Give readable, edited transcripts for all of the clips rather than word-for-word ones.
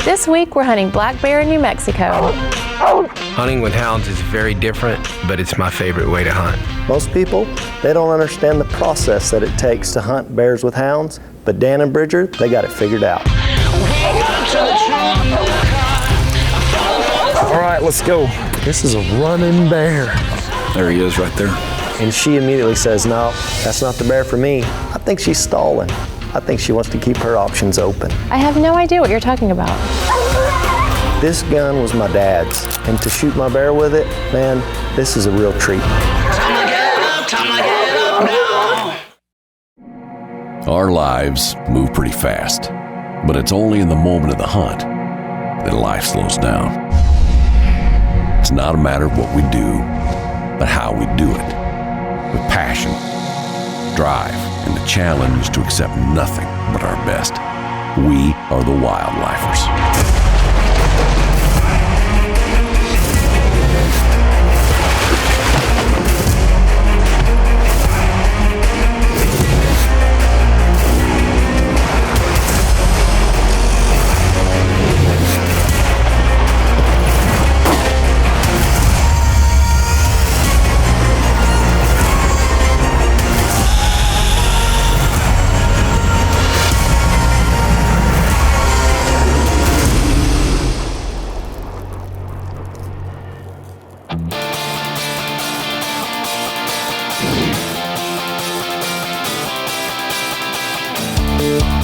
This week we're hunting black bear in New Mexico. Hunting with hounds is very different, but it's my favorite way to hunt. Most people, they don't understand the process that it takes to hunt bears with hounds, but Dan and Bridger, they got it figured out. All right, let's go. This is a running bear. There he is right there. And she immediately says, no, that's not the bear for me. I think she's stalling. I think she wants to keep her options open. I have no idea what you're talking about. This gun was my dad's, and to shoot my bear with it, man, this is a real treat. Our lives move pretty fast, but it's only in the moment of the hunt that life slows down. It's not a matter of what we do, but how we do it. With passion, drive, and the challenge to accept nothing but our best. We are the Wildlifers.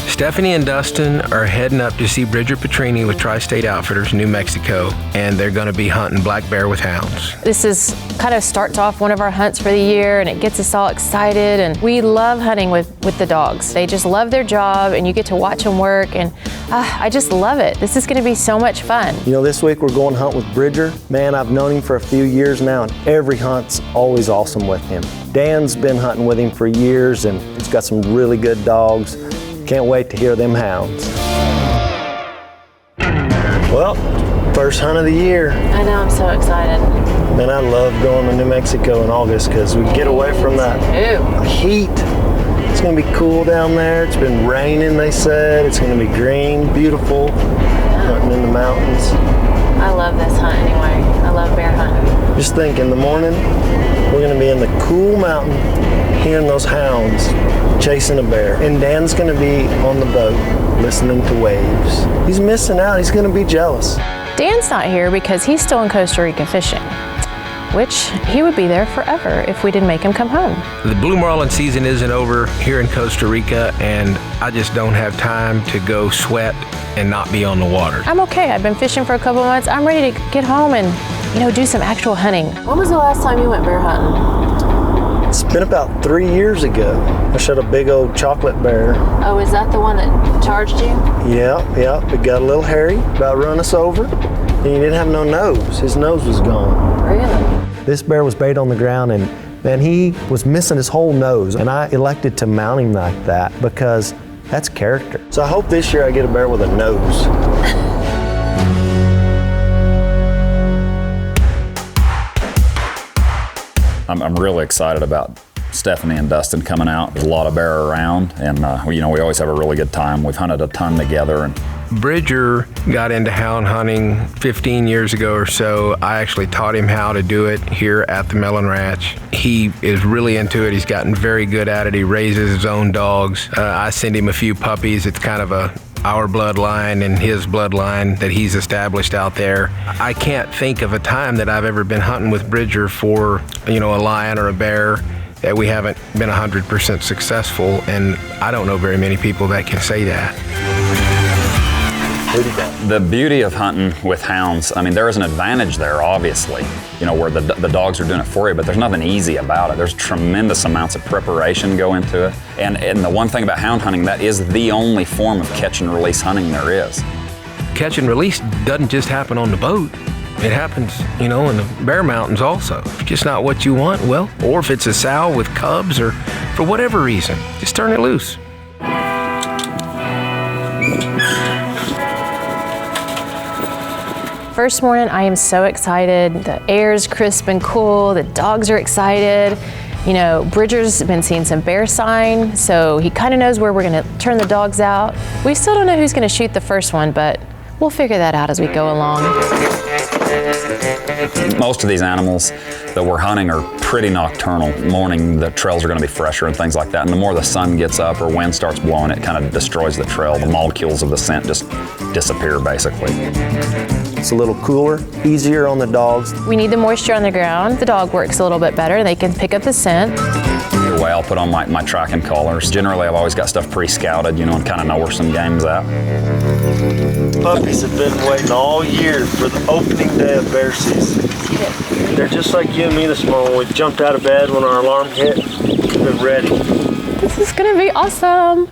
Stephanie and Dustin are heading up to see Bridger Petrini with Tri-State Outfitters, New Mexico, and they're going to be hunting black bear with hounds. This is kind of starts off one of our hunts for the year, and it gets us all excited, and we love hunting with the dogs. They just love their job, and you get to watch them work, and I just love it. This is going to be so much fun. You know, this week we're going to hunt with Bridger. Man, I've known him for a few years now, and every hunt's always awesome with him. Dan's been hunting with him for years, and he's got some really good dogs. Can't wait to hear them hounds. Well, first hunt of the year. I know, I'm so excited. Man, I love going to New Mexico in August because we get away from that heat. It's going to be cool down there. It's been raining, they said. It's going to be green, beautiful, hunting in the mountains. I love this hunt anyway. I love bear hunting. Just think, in the morning, we're going to be in the cool mountain, hearing those hounds chasing a bear. And Dan's going to be on the boat, listening to waves. He's missing out. He's going to be jealous. Dan's not here because he's still in Costa Rica fishing, which he would be there forever if we didn't make him come home. The blue marlin season isn't over here in Costa Rica, and I just don't have time to go sweat and not be on the water. I'm okay. I've been fishing for a couple months. I'm ready to get home and, do some actual hunting. When was the last time you went bear hunting? It's been about 3 years ago. I shot a big old chocolate bear. Oh, is that the one that charged you? Yeah. It got a little hairy, about run us over. And he didn't have no nose. His nose was gone. Really? This bear was bait on the ground, and man, he was missing his whole nose. And I elected to mount him like that because that's character. So I hope this year I get a bear with a nose. I'm really excited about Stephanie and Dustin coming out. There's a lot of bear around, and we always have a really good time. We've hunted a ton together. And Bridger got into hound hunting 15 years ago or so. I actually taught him how to do it here at the Melon Ranch. He is really into it. He's gotten very good at it. He raises his own dogs. I send him a few puppies. It's kind of our bloodline and his bloodline that he's established out there. I can't think of a time that I've ever been hunting with Bridger for, a lion or a bear that we haven't been 100% successful, and I don't know very many people that can say that. The beauty of hunting with hounds, there is an advantage there, obviously, where the dogs are doing it for you, but there's nothing easy about it. There's tremendous amounts of preparation go into it. And the one thing about hound hunting, that is the only form of catch and release hunting there is. Catch and release doesn't just happen on the boat. It happens, in the Bear Mountains also. If it's just not what you want, or if it's a sow with cubs, or for whatever reason, just turn it loose. First morning, I am so excited. The air is crisp and cool. The dogs are excited. Bridger's been seeing some bear sign, so he kind of knows where we're gonna turn the dogs out. We still don't know who's gonna shoot the first one, but we'll figure that out as we go along. Most of these animals that we're hunting are pretty nocturnal. Morning, the trails are going to be fresher and things like that. And the more the sun gets up or wind starts blowing, it kind of destroys the trail. The molecules of the scent just disappear, basically. It's a little cooler, easier on the dogs. We need the moisture on the ground. The dog works a little bit better. They can pick up the scent. Either way, I'll put on my tracking collars. Generally, I've always got stuff pre-scouted, you know, and kind of know where some game's at. Puppies have been waiting all year for the opening day of bear season. They're just like you and me this morning. We jumped out of bed when our alarm hit. We've been ready. This is gonna be awesome.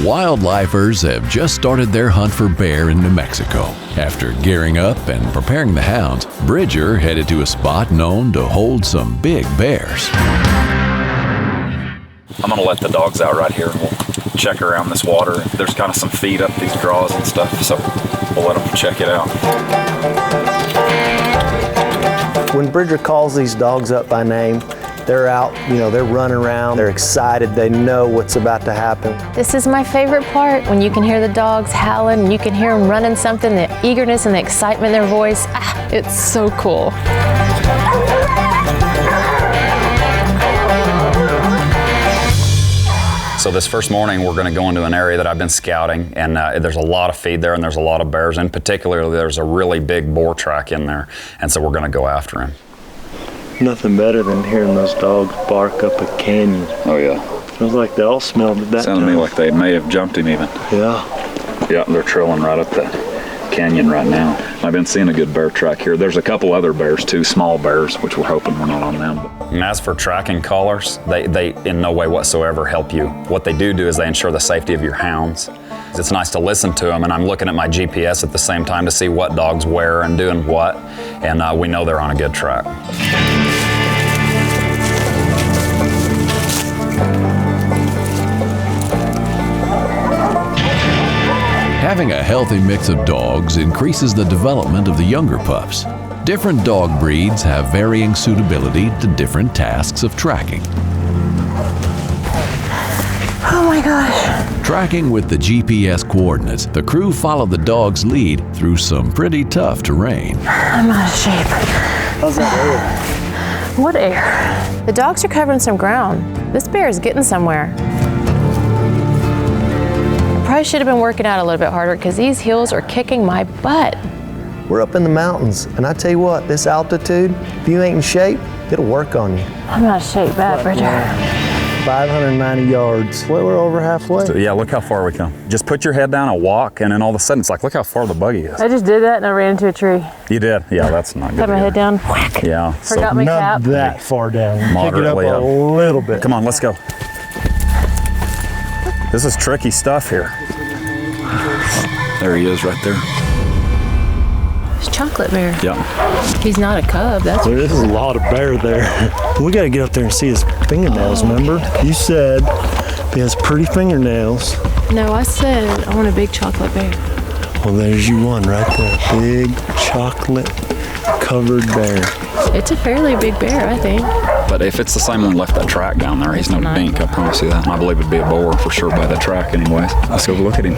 Wildlifers have just started their hunt for bear in New Mexico. After gearing up and preparing the hounds, Bridger headed to a spot known to hold some big bears. I'm gonna let the dogs out right here. We'll check around this water. There's kind of some feed up these draws and stuff, so we'll let them check it out. When Bridger calls these dogs up by name, they're out, you know, they're running around, they're excited, they know what's about to happen. This is my favorite part, when you can hear the dogs howling and you can hear them running something, the eagerness and the excitement in their voice. It's so cool. So this first morning, we're going to go into an area that I've been scouting, and there's a lot of feed there, and there's a lot of bears. In particular, there's a really big boar track in there, and so we're going to go after him. Nothing better than hearing those dogs bark up a canyon. Oh yeah. It was like they all smelled it that Sounded to me like they may have jumped him even. Yeah. Yeah, they're trailing right up the canyon right now. I've been seeing a good bear track here. There's a couple other bears too, small bears, which we're hoping we're not on them. And as for tracking collars, they in no way whatsoever help you. What they do is they ensure the safety of your hounds. It's nice to listen to them, and I'm looking at my GPS at the same time to see what dogs where and doing what, and we know they're on a good track. Having a healthy mix of dogs increases the development of the younger pups. Different dog breeds have varying suitability to different tasks of tracking. Oh my gosh. Tracking with the GPS coordinates, the crew followed the dog's lead through some pretty tough terrain. I'm out of shape. How's that air? What air? The dogs are covering some ground. This bear is getting somewhere. Probably should have been working out a little bit harder because these heels are kicking my butt. We're up in the mountains, and I tell you what, this altitude, if you ain't in shape, it'll work on you. I'm out of shape, bad, Bridger. 590 yards. Well, we're over halfway. So, yeah, look how far we come. Just put your head down and walk, and then all of a sudden it's like, look how far the buggy is. I just did that and I ran into a tree. You did? Yeah, that's not good. Put my head down, whack. Yeah. Forgot my cap. Not that far down. Moderately Pick it up a little bit. Come on, let's go. This is tricky stuff here. There he is right there. It's Chocolate Bear. Yeah. He's not a cub, that's So there's a lot of bear there. We gotta get up there and see his fingernails, remember? You said he has pretty fingernails. No, I said I want a big chocolate bear. Well, there's you one right there. Big chocolate covered bear. It's a fairly big bear, I think. But if it's the same one left that track down there, he's no dink, I promise you that. And I believe it'd be a boar for sure by the track anyways. Let's go look at him.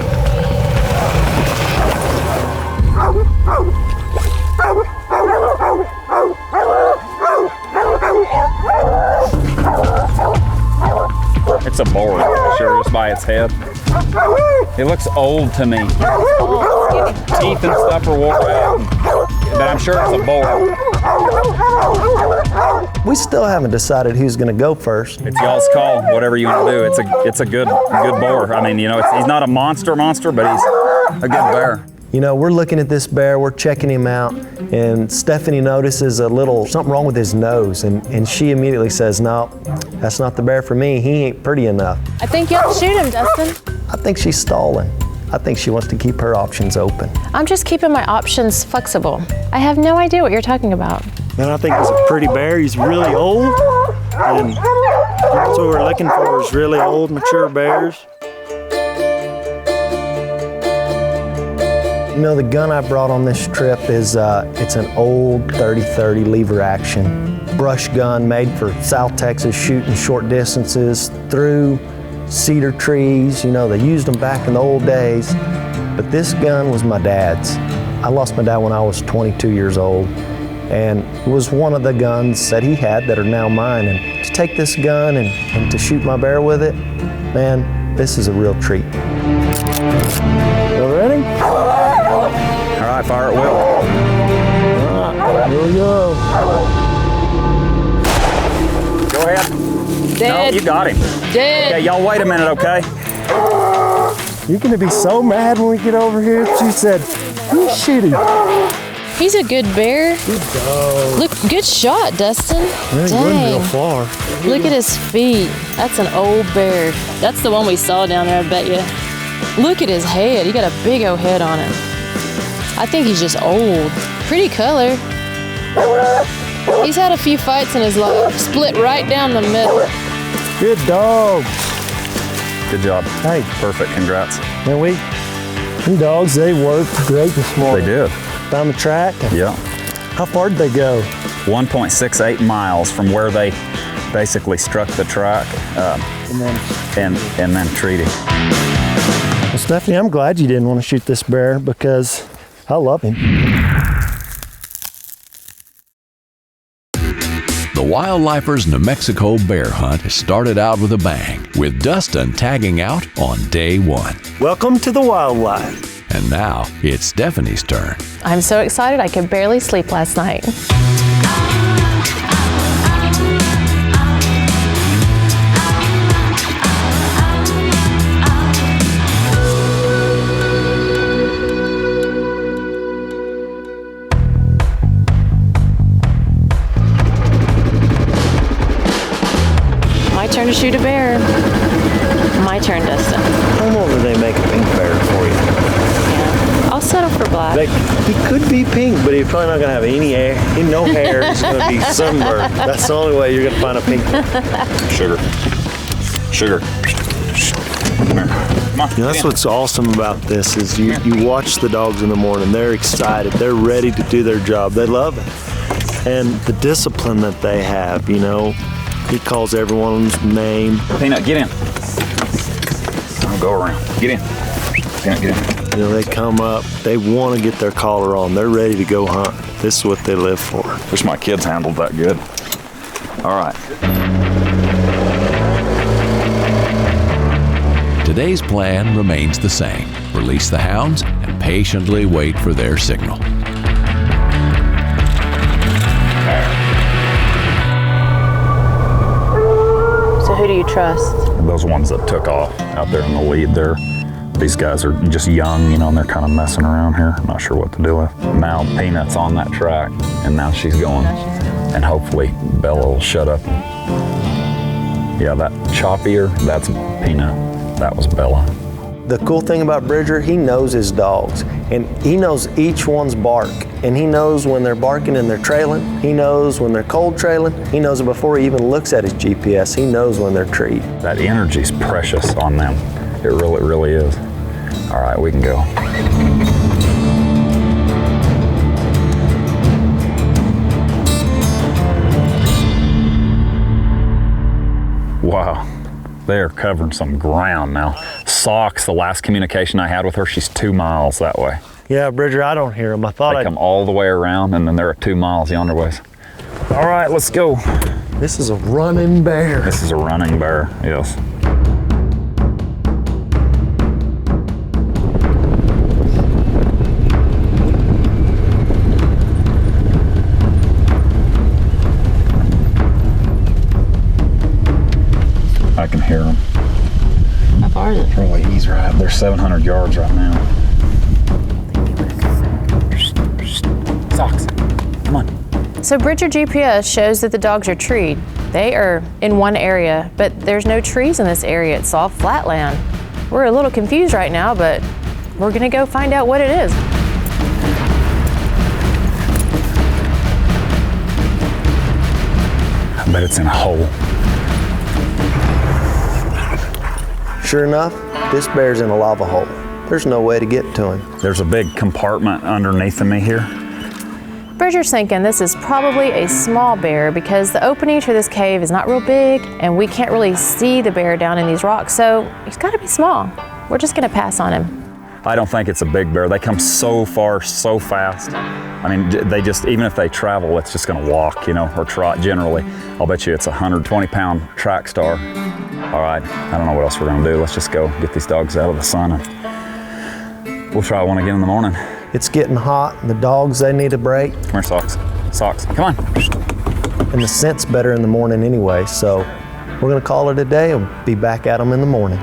It's a boar, sure, just by its head. It looks old to me. Teeth and stuff are worn out, but I'm sure it's a boar. We still haven't decided who's gonna go first. It's y'all's call, whatever you want to do. It's a good boar. I mean, you know, he's not a monster, but he's a good bear. You know, we're looking at this bear, we're checking him out, and Stephanie notices something wrong with his nose, and she immediately says, no, that's not the bear for me, he ain't pretty enough. I think you have to shoot him, Dustin. I think she's stalling. I think she wants to keep her options open. I'm just keeping my options flexible. I have no idea what you're talking about. Man, I think he's a pretty bear, he's really old, and That's what we're looking for, is really old, mature bears. You know, the gun I brought on this trip is it's an old 30-30 lever action brush gun made for South Texas, shooting short distances through cedar trees. You know, they used them back in the old days. But this gun was my dad's. I lost my dad when I was 22 years old, and it was one of the guns that he had that are now mine. And to take this gun and to shoot my bear with it, man, this is a real treat. You ready? All right, fire at will. All right, here we go. Go ahead. Dead. No, you got him. Dead. Okay, y'all wait a minute, okay? You're gonna be so mad when we get over here. She said, "You shoot him." He's a good bear. Good dog. Look, good shot, Dustin. He wasn't real Dang. far. Look at his feet. That's an old bear. That's the one we saw down there, I bet you. Look at his head. He got a big old head on him. I think he's just old. Pretty color. He's had a few fights in his life. Split right down the middle. Good dog. Good job. Hey. Perfect, congrats. Man, them dogs, they worked great this morning. They did. Found the track. Yeah. How far did they go? 1.68 miles from where they basically struck the track and then treated. Well, Stephanie, I'm glad you didn't want to shoot this bear because I love him. The Wildlifers New Mexico bear hunt has started out with a bang, with Dustin tagging out on day one. Welcome to the wildlife. And now it's Stephanie's turn. I'm so excited I could barely sleep last night. My turn to shoot a bear. My turn, Dustin. Come over, they make a pink bear for you. Yeah. I'll settle for black. He could be pink, but he's probably not gonna have any hair. No hair. He's gonna be sunburned. That's the only way you're gonna find a pink one. Sugar. Come here. Come on. You know, that's what's awesome about this is you watch the dogs in the morning. They're excited. They're ready to do their job. They love it. And the discipline that they have, you know, he calls everyone's name. Peanut, get in. I'll go around. Get in. Peanut, get in. You know, they come up, they want to get their collar on. They're ready to go hunt. This is what they live for. Wish my kids handled that good. All right. Today's plan remains the same. Release the hounds and patiently wait for their signal. So who do you trust? Those ones that took off out there in the lead there. These guys are just young, you know, and they're kind of messing around here. I'm not sure what to do with. Now Peanut's on that track, and now she's going. And hopefully Bella will shut up. Yeah, that choppier, that's Peanut. That was Bella. The cool thing about Bridger, he knows his dogs, and he knows each one's bark. And he knows when they're barking and they're trailing. He knows when they're cold trailing. He knows it before he even looks at his GPS. He knows when they're treed. That energy's precious on them. It really is. All right, we can go. Wow, they are covering some ground now. Socks, the last communication I had with her, she's 2 miles that way. Yeah, Bridger, I don't hear them. I thought They come all the way around, and then they're at 2 miles yonder ways. All right, let's go. This is a running bear. This is a running bear, yes. I can hear them. How far is it? Probably he's right. They're 700 yards right now. Socks. Come on. So Bridger GPS shows that the dogs are treed. They are in one area, but there's no trees in this area. It's all flatland. We're a little confused right now, but we're gonna go find out what it is. I bet it's in a hole. Sure enough, this bear's in a lava hole. There's no way to get to him. There's a big compartment underneath of me here. Bridger's thinking this is probably a small bear because the opening to this cave is not real big and we can't really see the bear down in these rocks, so he's got to be small. We're just gonna pass on him. I don't think it's a big bear. They come so far, so fast. I mean, they just, even if they travel, it's just gonna walk, you know, or trot generally. I'll bet you it's a 120-pound track star. All right, I don't know what else we're gonna do. Let's just go get these dogs out of the sun and we'll try one again in the morning. It's getting hot, and the dogs, they need a break. Come here, Socks. Socks, come on. And the scent's better in the morning anyway, so we're gonna call it a day and be back at them in the morning.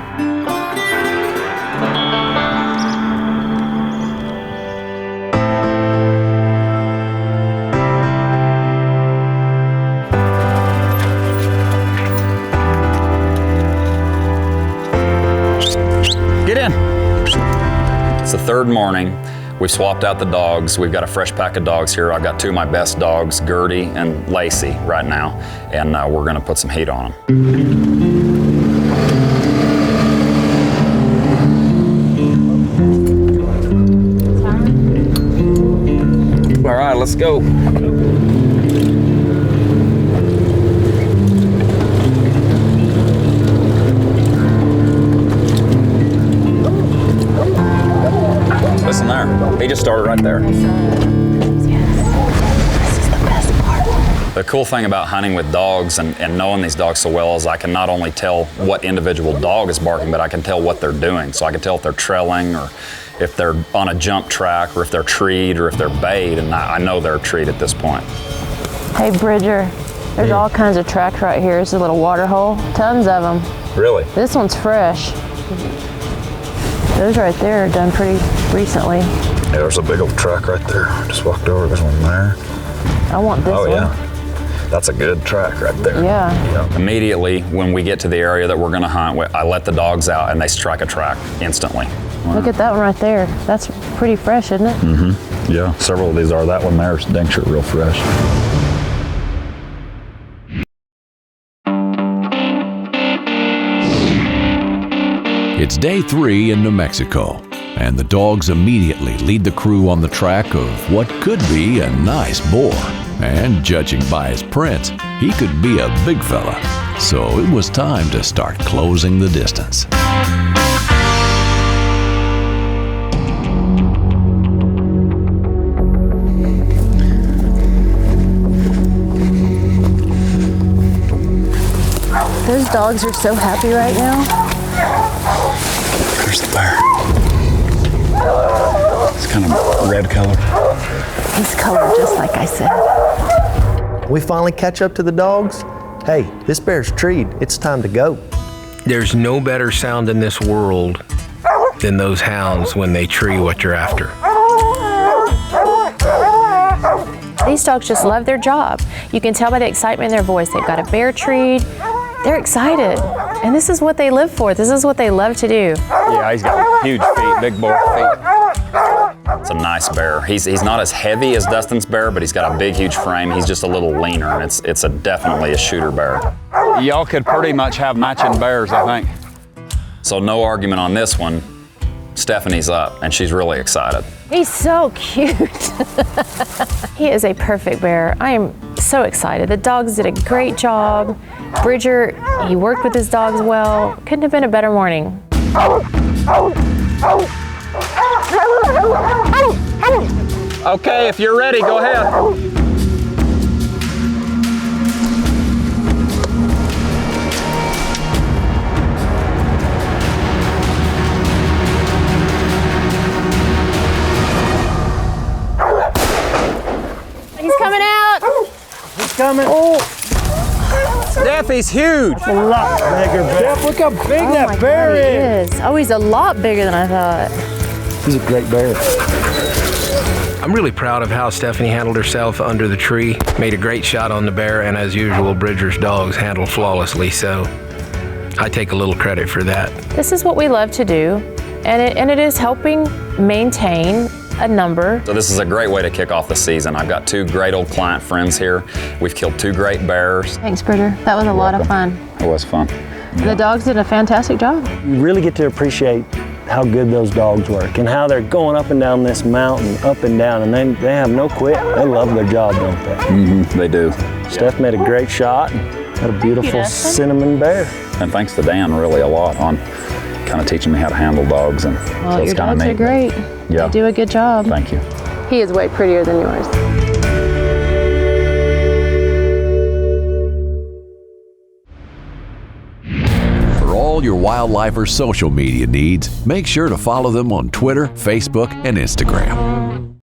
Get in. It's the third morning. We've swapped out the dogs. We've got a fresh pack of dogs here. I've got two of my best dogs, Gertie and Lacey, right now, and we're gonna put some heat on them. All right, let's go. Listen there. He just started right there. The cool thing about hunting with dogs and knowing these dogs so well is I can not only tell what individual dog is barking, but I can tell what they're doing. So I can tell if they're trailing or if they're on a jump track or if they're treed or if they're bayed, and I know they're treed at this point. Hey Bridger, there's all kinds of tracks right here. It's a little water hole, tons of them. Really? This one's fresh. Those right there are done pretty recently. Yeah, there's a big old track right there. Just walked over. There's one there. I want this one. Oh, yeah. That's a good track right there. Yeah. Immediately, when we get to the area that we're gonna hunt, I let the dogs out and they strike a track instantly. Wow. Look at that one right there. That's pretty fresh, isn't it? Mm-hmm. Yeah, several of these are. That one there's dang sure real fresh. It's day 3 in New Mexico, and the dogs immediately lead the crew on the track of what could be a nice boar. And judging by his prints, he could be a big fella. So it was time to start closing the distance. Those dogs are so happy right now. There's the bear. It's kind of red colored. He's colored just like I said. We finally catch up to the dogs. Hey, this bear's treed. It's time to go. There's no better sound in this world than those hounds when they tree what you're after. These dogs just love their job. You can tell by the excitement in their voice. They've got a bear treed. They're excited. And this is what they live for. This is what they love to do. Yeah, he's got huge feet, big boar feet. It's a nice bear. He's not as heavy as Dustin's bear, but he's got a big, huge frame. He's just a little leaner, and it's definitely a shooter bear. Y'all could pretty much have matching bears, I think. So no argument on this one. Stephanie's up, and she's really excited. He's so cute. He is a perfect bear. I am so excited. The dogs did a great job. Bridger, he worked with his dogs well. Couldn't have been a better morning. Okay, if you're ready, go ahead. He's coming out. He's coming. Oh, Steph, he's huge. A lot bigger bear. Jeff, look how big that bear is. is. Oh, he's a lot bigger than I thought. He's a great bear. I'm really proud of how Stephanie handled herself under the tree. Made a great shot on the bear, and as usual, Bridger's dogs handled flawlessly, so I take a little credit for that. This is what we love to do, and it is helping maintain a number. So this is a great way to kick off the season. I've got 2 great old client friends here. We've killed 2 great bears. Thanks, Bridger. That was a lot of fun. It was fun. The dogs did a fantastic job. You really get to appreciate how good those dogs work and how they're going up and down this mountain, up and down, and they have no quit. They love their job, don't they? Mm-hmm, they do. Steph made a great shot. Got a beautiful cinnamon bear. And thanks to Dan really a lot on kind of teaching me how to handle dogs. And Well, so it's your kind of dogs neat. are great. Yeah. They do a good job. Thank you. He is way prettier than yours. For all your Wildlifers social media needs, make sure to follow them on Twitter, Facebook, and Instagram.